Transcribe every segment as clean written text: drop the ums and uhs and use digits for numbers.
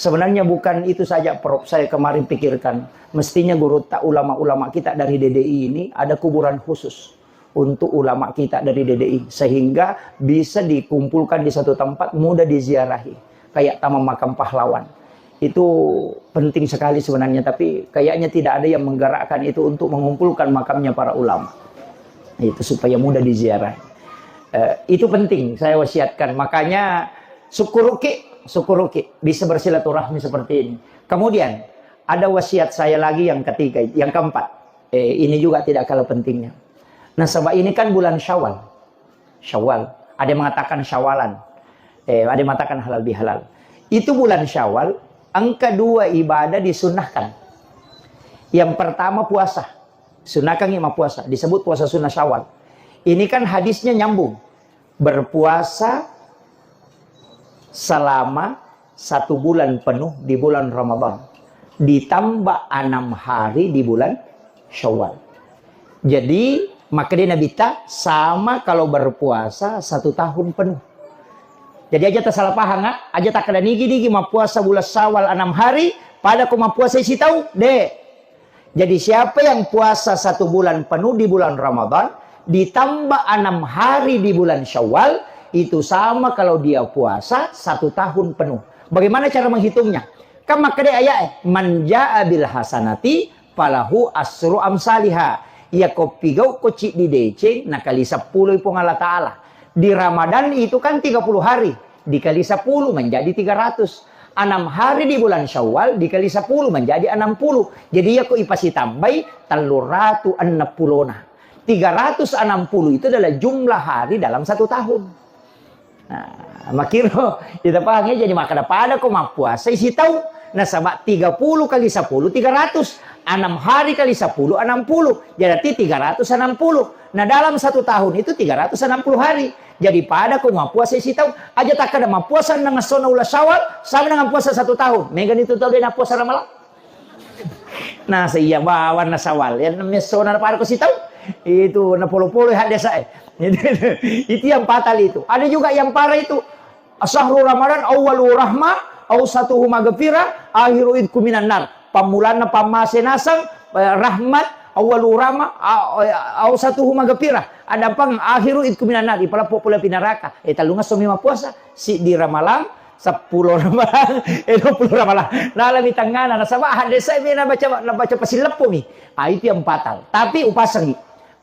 Sebenarnya bukan itu saja, Prof. Saya kemarin pikirkan, mestinya guru tak ulama-ulama kita dari DDI ini ada kuburan khusus untuk ulama kita dari DDI, sehingga bisa dikumpulkan di satu tempat, mudah diziarahi, kayak Taman Makam Pahlawan. Itu penting sekali sebenarnya, tapi kayaknya tidak ada yang menggerakkan itu untuk mengumpulkan makamnya para ulama. Itu supaya mudah diziarahi. Itu penting, saya wasiatkan. Makanya syukuruki bisa bersilaturahmi seperti ini. Kemudian ada wasiat saya lagi yang ketiga, yang keempat. Ini juga tidak kalah pentingnya. Nah, sebab ini kan bulan Syawal. Ada yang mengatakan Syawalan. Ada yang mengatakan halal bihalal. Itu bulan Syawal, angka 2 ibadah disunnahkan. Yang pertama puasa. Sunnahkan imam puasa. Disebut puasa sunnah Syawal. Ini kan hadisnya nyambung. Berpuasa selama 1 bulan penuh di bulan Ramadan, ditambah 6 hari di bulan Syawal. Jadi maka dia Nabi sama kalau berpuasa 1 tahun penuh. Jadi aja tak salah paham, aja tak kada nigi mau puasa bulan Syawal 6 hari, pada ku mau puasa isi tahu deh. Jadi siapa yang puasa 1 bulan penuh di bulan Ramadan, ditambah 6 hari di bulan Syawal, itu sama kalau dia puasa 1 tahun penuh. Bagaimana cara menghitungnya? Kan maka dia ayat man jaa bil hasanati falahu asru amsalihha. Ya kopigau kocik di DC nakali 10 ipung Allah Ta'ala. Di Ramadan itu kan 30 hari. Dikali 10 menjadi 300. 6 hari di bulan Syawal dikali 10 menjadi 60. Jadi ya kok ipasi tambai 360 nah. 360 itu adalah jumlah hari dalam 1 tahun. Nah, makiro kita pahami jadi maka pada kok mau puasa isi tahu. Nah, sama 30 kali 10 300. 6 hari kali 10 60. Jadi 360. Nah, dalam 1 tahun itu 360 hari. Jadi pada kok mau puasa isi tahu aja tak ada mau puasa dengan sona ulah Syawal sama dengan puasa 1 tahun. Megan itu tahu dia puasa Ramadan. Nah, saya bawa na Syawal yang namanya sona pada kok isi tahu. Itu na polo-polo hade saya. Itu yang fatal itu. Ada juga yang parah itu. Syahrul Ramadan awwalu rahmah, awsatuhu maghfirah, akhiru idku minan nar. Pamulana pamasenasang rahmat, awwalu rahmah, awsatuhu maghfirah. Ada pang akhiru idku minan nar. Ipala popula pinaraka. Talunga sumima puasa si di Ramalan 10 Ramalan, 20 Ramalan. Dalam tangana na sama hade saya na baca pasilepo mi. Itu yang fatal. Tapi upasangi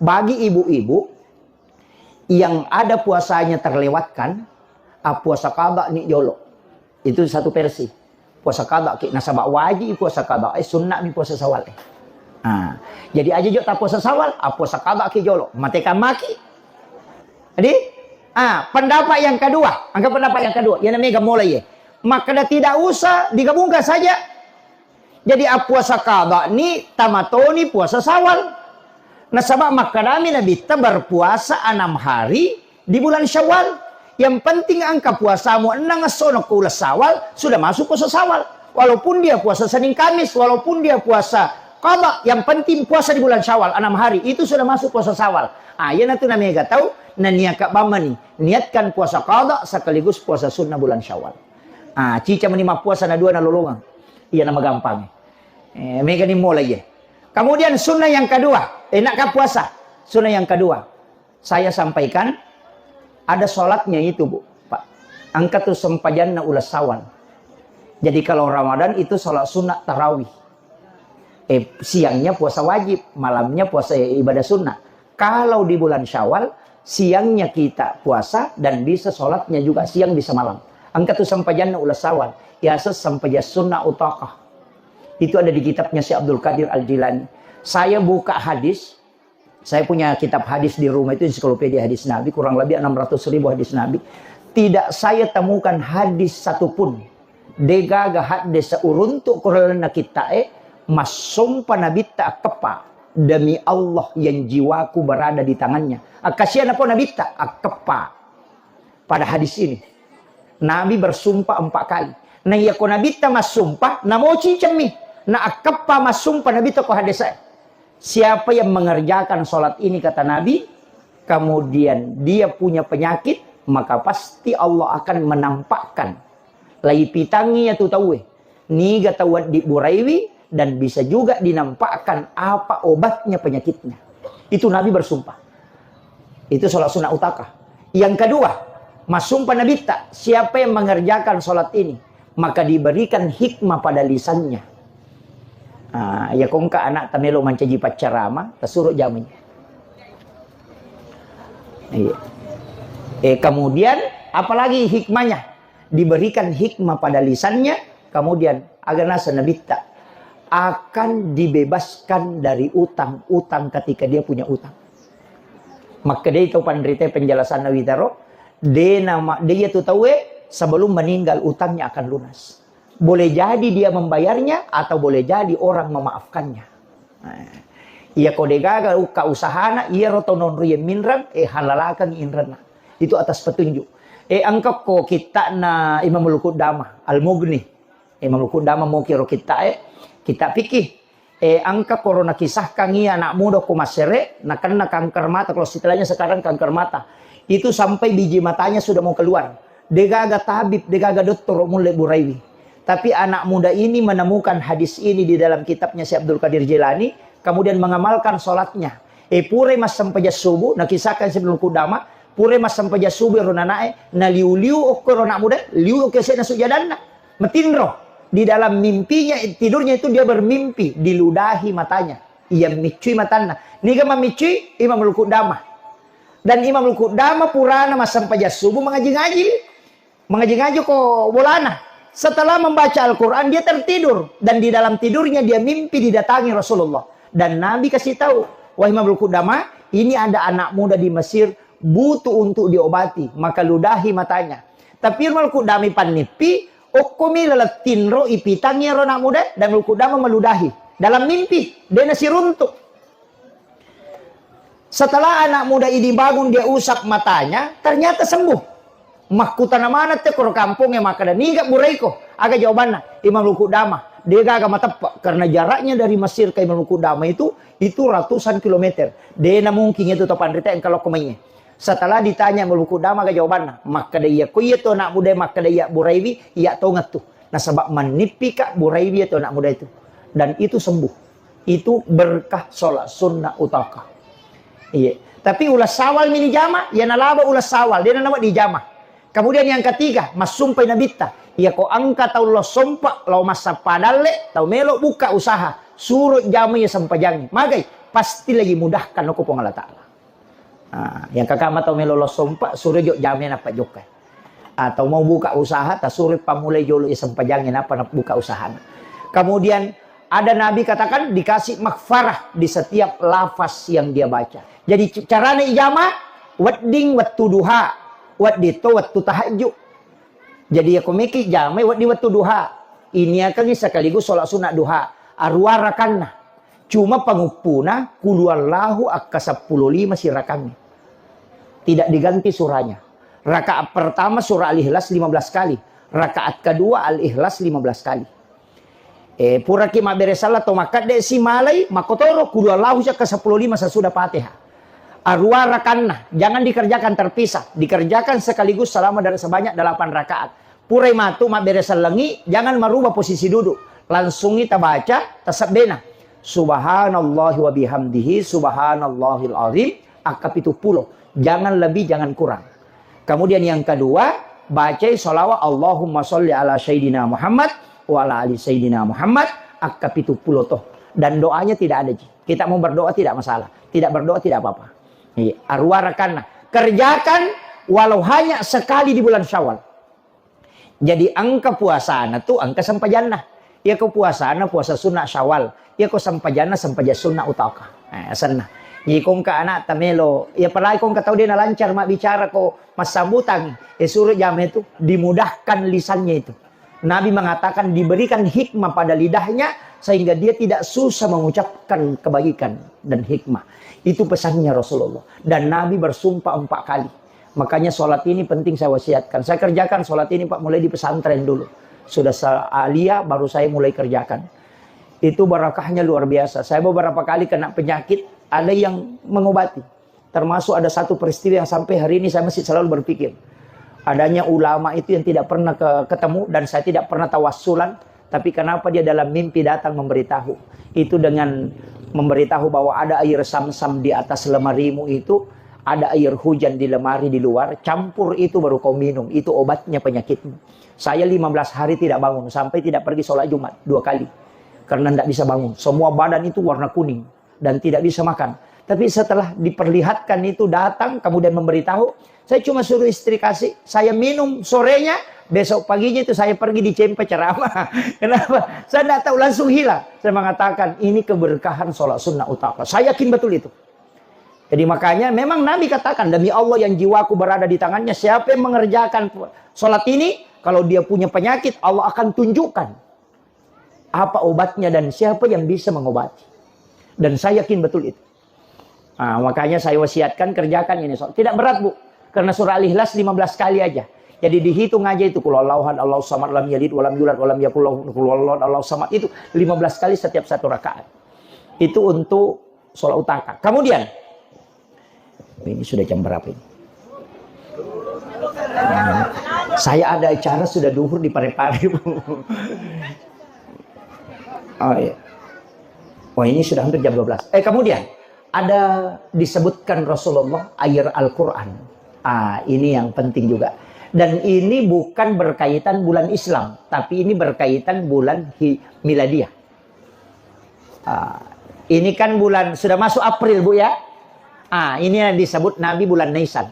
bagi ibu-ibu yang ada puasanya terlewatkan, puasa qada ni jolo. Itu satu versi. Puasa qada ki nasabak wajib puasa qada, sunnah mi puasa Syawal. Jadi aja jo tak puasa Syawal, puasa qada ki jolo. Mateka maki. Jadi, pendapat yang kedua, anggap pendapat yang kedua, yang namanya mulai ya. Maka tidak usah digabungkan saja. Jadi puasa qada ni tamatoni puasa Syawal. Nah, sebab maka Nabi berpuasa 6 hari di bulan Syawal. Yang penting angka puasamu 6 sono ke ulas Syawal sudah masuk puasa Syawal. Walaupun dia puasa Senin Kamis, walaupun dia puasa qada, yang penting puasa di bulan Syawal 6 hari itu sudah masuk puasa Syawal. Ya nanti namanya gak tahu. Nah, niat bama nih, niatkan puasa qada sekaligus puasa sunnah bulan Syawal. Cica menima puasa na 2 na lolongan. Iya nama gampang. Mega ni mulai ya. Kemudian sunnah yang kedua, enakkah puasa? Sunnah yang kedua, saya sampaikan ada sholatnya itu Bu, Pak. Angkatu sempajanna ulas Syawal. Jadi kalau Ramadan itu sholat sunnah tarawih. Siangnya puasa wajib, malamnya puasa ibadah sunnah. Kalau di bulan Syawal, siangnya kita puasa dan bisa sholatnya juga siang bisa malam. Angkatu sempajanna ulas Syawal. Yasa sampajas sunnah utaqah. Itu ada di kitabnya si Abdul Qadir Al-Jilani. Saya buka hadis. Saya punya kitab hadis di rumah itu, ensiklopedia hadis Nabi. Kurang lebih 600.000 hadis Nabi. Tidak saya temukan hadis satupun. Degaga hadis seuruntuk kuralana kita mas sumpah Nabi tak kepa. Demi Allah yang jiwaku berada di tangannya. Kasihan apa Nabi tak kepa. Pada hadis ini. Nabi bersumpah 4 kali. Nah iya ko Nabi tak mas sumpah. Namo cincemi. Nah akapa masum Nabi tokoh hadis saya. Siapa yang mengerjakan sholat ini kata Nabi, kemudian dia punya penyakit, maka pasti Allah akan menampakkan lai pitangi tu tahu niga tawad di Buraiwi, dan bisa juga dinampakkan apa obatnya penyakitnya. Itu Nabi bersumpah. Itu sholat sunnah utakah. Yang kedua, mas sumpah Nabi tak, siapa yang mengerjakan sholat ini, maka diberikan hikmah pada lisannya. Ya kongka anak tamelo mancaji pacarama, tersuruh jamin. Kemudian apalagi hikmahnya, diberikan hikmah pada lisannya, kemudian agar nasa Nabi tak akan dibebaskan dari utang ketika dia punya utang. Maka dia itu pandrite penjelasan Nabi Taro, dia itu tahu sebelum meninggal utangnya akan lunas. Boleh jadi dia membayarnya atau boleh jadi orang memaafkannya. Ia kode gagal uka usahana, ia rotonon ruyen minran, halalakan inrana. Itu atas petunjuk. Angka ko kita na Imam Al-Qudamah Al-Mughni. Imam Al-Qudamah mau kira kita pikir. Angka corona kisahkan ia anak muda ko masere, na kena kanker mata. Kalau istilahnya sekarang kanker mata. Itu sampai biji matanya sudah mau keluar. Degaga tabib, degaga dokter mulai Buraiwi. Tapi anak muda ini menemukan hadis ini di dalam kitabnya Syekh Abdul Qadir Jilani, kemudian mengamalkan sholatnya. Pure mas sampai subuh, nak kisahkan sebelum kudama, pure mas sampai subuh rona nae, na liu okor anak muda, liu okese na sujadanna, metinro. Di dalam mimpinya, tidurnya itu dia bermimpi, diludahi matanya. Ia micui matanya. Niga mamicui Imam Al-Qudamah. Dan Imam Al-Qudamah purana mas sampai subuh mengaji-ngaji. Mengaji-ngaji kok bolana. Setelah membaca Al-Quran, dia tertidur. Dan di dalam tidurnya dia mimpi didatangi Rasulullah. Dan Nabi kasih tahu, wahai Imam Al-Qudamah, ini ada anak muda di Mesir, butuh untuk diobati. Maka ludahi matanya. Tapi Imam Al-Qudamah panipi, okumi lalatinro ipitangnya anak muda, dan Al-Qudamah meludahi. Dalam mimpi, dia nasi runtuk. Setelah anak muda ini bangun, dia usap matanya, ternyata sembuh. Mahkutana mana te koro kampungnya maka dan niga buraiko aga jawabannya Imam Al-Qudamah dia gaga matepak karena jaraknya dari Mesir ke Imam Al-Qudamah itu ratusan kilometer. Dia mungkin itu topan rita yang kalau kemanya. Setelah ditanya Imam Al-Qudamah aga jawabannya maka dia kuya to anak muda maka dia Buraiwi ia tongat tuh. Nah sebab menipi kak Buraiwi itu anak muda itu dan itu sembuh. Itu berkah sholat sunnah utakah. Iya. Tapi ulas sawal mini jama ya nalaba ulas sawal dia nama di jama. Kemudian yang ketiga, mas sumpah nabita. Ya ko angka tau lo sumpah, lo masa padale, tau melo buka usaha. Suruh jamu ya sampajangi. Magai, pasti lagi mudahkan aku pong Allah Ta'ala. Yang kakak tau melo lo sumpah, suruh jok jamu ya napa jokai. Atau mau buka usaha, tak suruh pamulai jolo ya sampajangi napa buka usaha. Kemudian ada Nabi katakan dikasih maghfarah di setiap lafaz yang dia baca. Jadi caranya ijama, wadding wattu duha. Wat dito waktu tahajud. Jadi aku mikir jamai wat di waktu duha. Ini akan sekaligus sholat sunat duha. Arwarakanna. Cuma pangupuna kuluallahu akka 15 sirakannya. Tidak diganti surahnya. Rakaat pertama surah Al-Ikhlas 15 kali. Rakaat kedua Al-Ikhlas 15 kali. Pura kima beresala to makat de si malai makotoro kuluallahu akka 15 sesudah Fatihah. Arwarakanna, jangan dikerjakan terpisah, dikerjakan sekaligus selama dari sebanyak 8 rakaat. Purai matu mak beresan lengi, jangan merubah posisi duduk. Langsung kita baca tasabena. Subhanallahi wa bihamdihi subhanallahil azim akap itu 10. Jangan lebih, jangan kurang. Kemudian yang kedua, baca sholawat Allahumma sholli ala sayyidina Muhammad wa ala ali sayyidina Muhammad akap itu 10 toh. Dan doanya tidak ada. Kita mau berdoa tidak masalah, tidak berdoa tidak apa-apa. Arwarakanna, kerjakan walau hanya sekali di bulan Syawal. Jadi angka puasana tuh angka sampajana. Ya ko puasana puasa sunnah Syawal. Ya ko sampajana sampaja sunnah utakah. Sana. Jadi kong ka anak tamelo, ya palagi kong ka tahu dia na lancar mak bicara ko masambutang. Suruh jam itu dimudahkan lisannya itu. Nabi mengatakan diberikan hikmah pada lidahnya sehingga dia tidak susah mengucapkan kebaikan dan hikmah. Itu pesannya Rasulullah. Dan Nabi bersumpah 4 kali. Makanya sholat ini penting saya wasiatkan. Saya kerjakan sholat ini Pak mulai di pesantren dulu. Sudah aliyah baru saya mulai kerjakan. Itu barakahnya luar biasa. Saya beberapa kali kena penyakit. Ada yang mengobati. Termasuk ada satu peristiwa yang sampai hari ini saya masih selalu berpikir. Adanya ulama itu yang tidak pernah ketemu. Dan saya tidak pernah tawassulan. Tapi kenapa dia dalam mimpi datang memberitahu? Itu dengan memberitahu bahwa ada air sam-sam di atas lemarimu itu, ada air hujan di lemari di luar, campur itu baru kau minum. Itu obatnya penyakitmu. Saya 15 hari tidak bangun, sampai tidak pergi sholat Jumat 2 kali. Karena tidak bisa bangun. Semua badan itu warna kuning. Dan tidak bisa makan. Tapi setelah diperlihatkan itu datang, kemudian memberitahu, saya cuma suruh istri kasih, saya minum sorenya, besok paginya itu saya pergi di Cempe ceramah. Kenapa? Saya tidak tahu, langsung hilang. Saya mengatakan, ini keberkahan sholat sunnah utama. Saya yakin betul itu. Jadi makanya memang Nabi katakan, demi Allah yang jiwaku berada di tangannya, siapa yang mengerjakan sholat ini, kalau dia punya penyakit, Allah akan tunjukkan apa obatnya dan siapa yang bisa mengobati. Dan saya yakin betul itu. Nah, makanya saya wasiatkan kerjakan ini. Tidak berat, Bu. Karena surah Al-Ikhlas 15 kali aja. Jadi dihitung aja itu. Qul Allahu ahad, Allahu samad, lam yalid, walam yulad, walam yakul lahu kufuwan ahad, Allahu samad. Itu 15 kali setiap satu rakaat. Itu untuk sholat utama. Kemudian, ini sudah jam berapa ini? Saya ada acara sudah duhur di Parepare, Bu. Oh iya. Oh ini sudah hampir jam 12. Kemudian ada disebutkan Rasulullah ayat Al-Quran. Ini yang penting juga. Dan ini bukan berkaitan bulan Islam, tapi ini berkaitan bulan Miladiyah. Ini kan bulan sudah masuk April, Bu ya. Ini yang disebut Nabi bulan Nisan.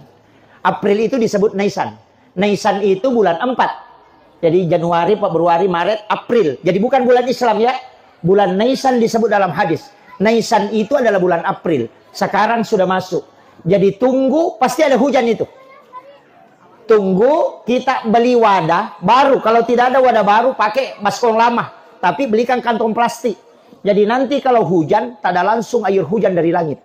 April itu disebut Nisan. Nisan itu bulan 4. Jadi Januari, Februari, Maret, April. Jadi bukan bulan Islam ya. Bulan Nisan disebut dalam hadis. Nisan itu adalah bulan April. Sekarang sudah masuk. Jadi tunggu, pasti ada hujan itu. Tunggu, kita beli wadah baru. Kalau tidak ada wadah baru, pakai baskom lama. Tapi belikan kantong plastik. Jadi nanti kalau hujan, tak ada langsung air hujan dari langit.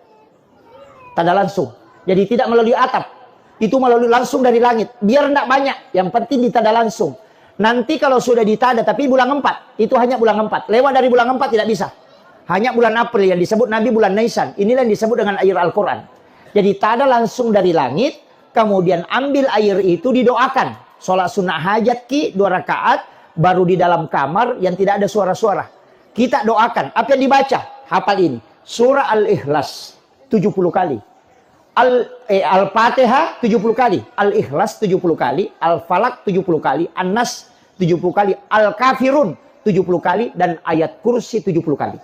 Tak ada langsung. Jadi tidak melalui atap. Itu melalui langsung dari langit. Biar tidak banyak. Yang penting ditada langsung. Nanti kalau sudah ditada, tapi bulan 4. Itu hanya bulan 4. Lewat dari bulan 4 tidak bisa. Hanya bulan April yang disebut Nabi bulan Nisan. Inilah yang disebut dengan air Al-Quran. Jadi tada langsung dari langit. Kemudian ambil air itu didoakan. Sholat sunnah hajat 2 rakaat. Baru di dalam kamar yang tidak ada suara-suara. Kita doakan. Apa yang dibaca? Hafal ini. Surah Al-Ikhlas 70 kali. Al-Fatihah 70 kali, Al-Ikhlas 70 kali, Al-Falak 70 kali, An-Nas 70 kali, Al-Kafirun 70 kali, dan ayat kursi 70 kali.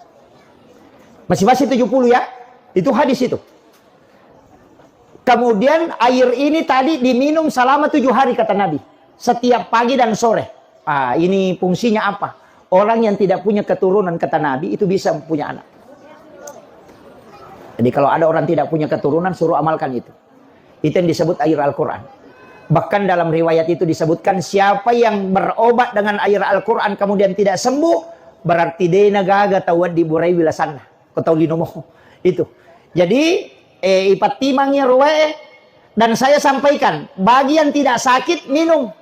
Masing-masing 70 ya. Itu hadis itu. Kemudian air ini tadi diminum selama 7 hari kata Nabi. Setiap pagi dan sore. Ini fungsinya apa? Orang yang tidak punya keturunan kata Nabi itu bisa punya anak. Jadi kalau ada orang tidak punya keturunan, suruh amalkan itu. Itu yang disebut air Al-Quran. Bahkan dalam riwayat itu disebutkan, siapa yang berobat dengan air Al-Quran kemudian tidak sembuh, berarti dia nagaga tawad di burai wilasanna. Kau linomo. Itu. Jadi, ipat timangnya ruwe. Dan saya sampaikan, bagi yang tidak sakit, minum.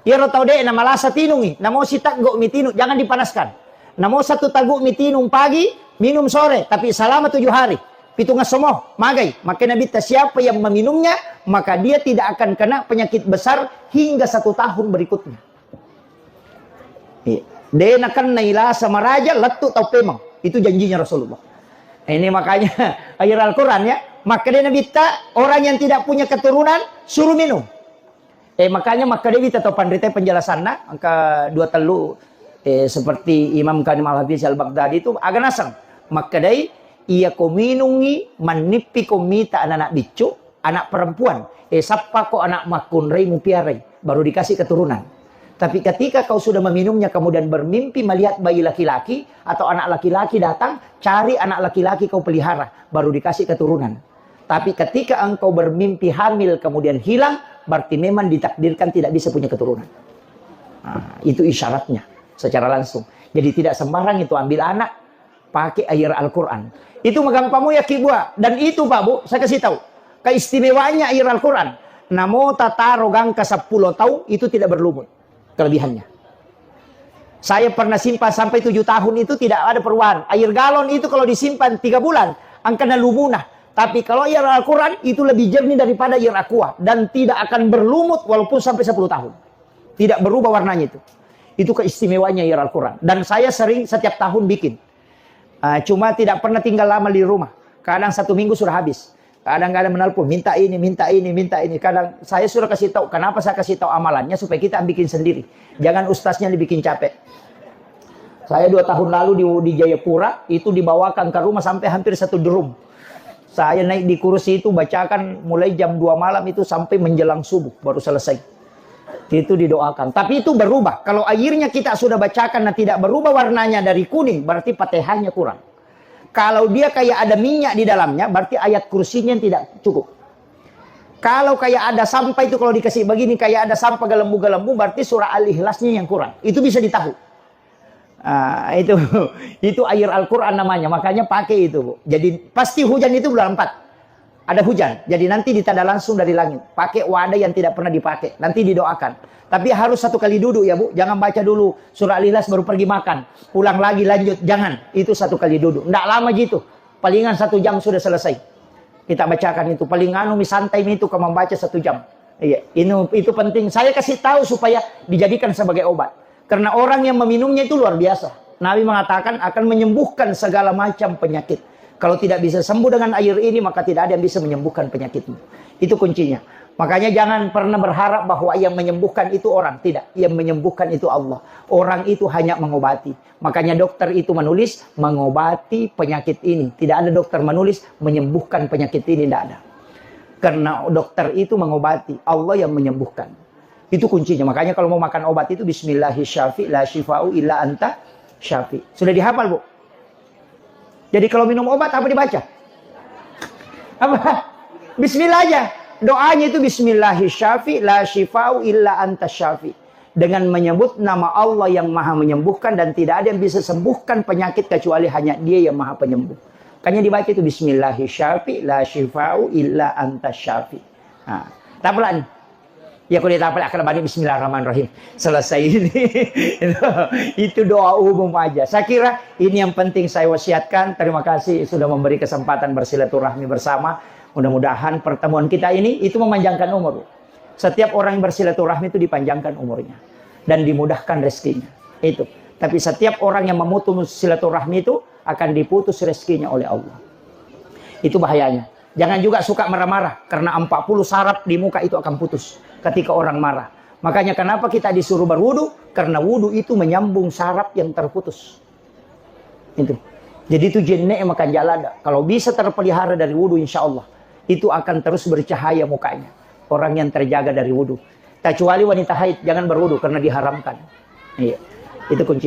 Ya tau deh, nama lasa tinungi. Namo si taggo mitinu, jangan dipanaskan. Namo satu taggo mitinung pagi, minum sore. Tapi selama 7 hari. Pitungah semua, magai. Maka Nabi siapa yang meminumnya, maka dia tidak akan kena penyakit besar hingga 1 tahun berikutnya. Dia akan naila sama raja, letuk atau pemang. Itu janjinya Rasulullah. Ini makanya ayat Al-Quran ya. Maka dia Nabi orang yang tidak punya keturunan, suruh minum. Makanya maka dia atau pandrita penjelasannya, angka 2 telu, seperti Imam Kanim Al-Hafiz Al-Baghdadi itu agak nasang. Maka dia ia kominungi manipi komita anak bicu, anak perempuan. Sapa ko anak makunrei mupiarai. Baru dikasih keturunan. Tapi ketika kau sudah meminumnya kemudian bermimpi melihat bayi laki-laki atau anak laki-laki datang, cari anak laki-laki kau pelihara. Baru dikasih keturunan. Tapi ketika engkau bermimpi hamil kemudian hilang, berarti memang ditakdirkan tidak bisa punya keturunan. Itu isyaratnya secara langsung. Jadi tidak sembarang itu ambil anak pakai air Al-Quran. Itu magampamu ya kibua. Dan itu Pak Bu, saya kasih tahu. Keistimewaannya air Al-Quran. Namo tatarogang ke 10 tahun itu tidak berlumut. Kelebihannya. Saya pernah simpan sampai 7 tahun itu tidak ada perubahan. Air galon itu kalau disimpan 3 bulan, akan lumunah. Tapi kalau air Al-Quran itu lebih jernih daripada air aqua. Dan tidak akan berlumut walaupun sampai 10 tahun. Tidak berubah warnanya itu. Itu keistimewanya air Al-Quran. Dan saya sering setiap tahun bikin. Cuma tidak pernah tinggal lama di rumah. Kadang 1 minggu sudah habis. Kadang-kadang menelpon, minta ini, minta ini, minta ini. Kadang saya sudah kasih tahu. Kenapa saya kasih tahu amalannya? Supaya kita bikin sendiri. Jangan ustaznya dibikin capek. Saya 2 tahun lalu di Jayapura, itu dibawakan ke rumah sampai hampir 1 drum. Saya naik di kursi itu, bacakan mulai jam 2 malam itu sampai menjelang subuh. Baru selesai. Itu didoakan. Tapi itu berubah. Kalau airnya kita sudah bacakan dan tidak berubah warnanya dari kuning, berarti Fatihahnya kurang. Kalau dia kayak ada minyak di dalamnya, berarti ayat kursinya tidak cukup. Kalau kayak ada sampah itu, kalau dikasih begini, kayak ada sampah gelembu-gelembu, berarti surah Al-Ikhlasnya yang kurang. Itu bisa ditahu. Itu air Al-Quran namanya. Makanya pakai itu, Bu. Jadi pasti hujan itu bulan 4. Ada hujan, jadi nanti ditada langsung dari langit. Pakai wadah yang tidak pernah dipakai, nanti didoakan. Tapi harus 1 kali duduk ya, Bu. Jangan baca dulu surah Al-Ikhlas baru pergi makan. Pulang lagi lanjut, jangan. Itu 1 kali duduk. Nggak lama gitu. Palingan 1 jam sudah selesai. Kita bacakan itu. Paling santai itu kalau membaca 1 jam. Iya, itu penting. Saya kasih tahu supaya dijadikan sebagai obat. Karena orang yang meminumnya itu luar biasa. Nabi mengatakan akan menyembuhkan segala macam penyakit. Kalau tidak bisa sembuh dengan air ini, maka tidak ada yang bisa menyembuhkan penyakitmu. Itu kuncinya. Makanya jangan pernah berharap bahwa yang menyembuhkan itu orang. Tidak. Yang menyembuhkan itu Allah. Orang itu hanya mengobati. Makanya dokter itu menulis mengobati penyakit ini. Tidak ada dokter menulis menyembuhkan penyakit ini. Tidak ada. Karena dokter itu mengobati. Allah yang menyembuhkan. Itu kuncinya. Makanya kalau mau makan obat itu Bismillahirrahmanirrahim. La shifa'u illa anta syafi. Sudah dihafal, Bu? Jadi kalau minum obat apa dibaca? Apa? Bismillah aja. Doanya itu Bismillahirrahmanirrahim. La shifa'u illa anta syafi. Dengan menyebut nama Allah yang maha menyembuhkan. Dan tidak ada yang bisa sembuhkan penyakit kecuali hanya Dia yang maha penyembuh. Makanya dibaca itu Bismillahirrahmanirrahim. La shifa'u illa anta syafi. Tapelan. Ya kalau ditapel akan balik Bismillahirrahmanirrahim. Selesai ini. Itu doa umum aja. Saya kira ini yang penting saya wasiatkan. Terima kasih sudah memberi kesempatan bersilaturahmi bersama. Mudah-mudahan pertemuan kita ini itu memanjangkan umur. Setiap orang yang bersilaturahmi itu dipanjangkan umurnya. Dan dimudahkan rezekinya. Itu. Tapi setiap orang yang memutus silaturahmi itu akan diputus rezekinya oleh Allah. Itu bahayanya. Jangan juga suka marah-marah. Karena 40 saraf di muka itu akan putus ketika orang marah. Makanya kenapa kita disuruh berwudu? Karena wudu itu menyambung saraf yang terputus. Itu. Jadi itu jenek makan jalada. Kalau bisa terpelihara dari wudu, insya Allah itu akan terus bercahaya mukanya. Orang yang terjaga dari wudu. Kecuali wanita haid jangan berwudu karena diharamkan. Iya. Itu kunci.